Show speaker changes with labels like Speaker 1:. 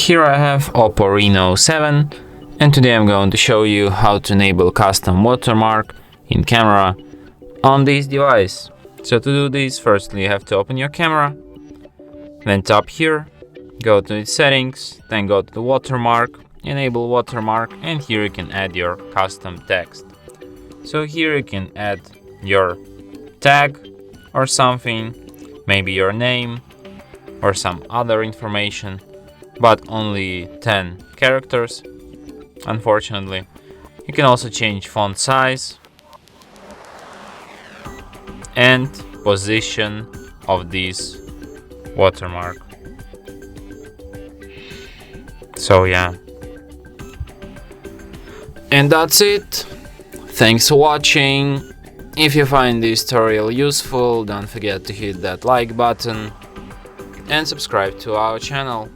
Speaker 1: Here I have OPPO Reno 7, and today I'm going to show you how to enable custom watermark in camera on this device. So to do this, firstly you have to open your camera, then tap here, go to the settings, then go to the watermark, enable watermark, and here you can add your custom text. So here you can add your tag or something, maybe your name or some other information, but only 10 characters, unfortunately. You can also change font size and position of this watermark. So yeah. And that's it. Thanks for watching. If you find this tutorial useful, don't forget to hit that like button and subscribe to our channel.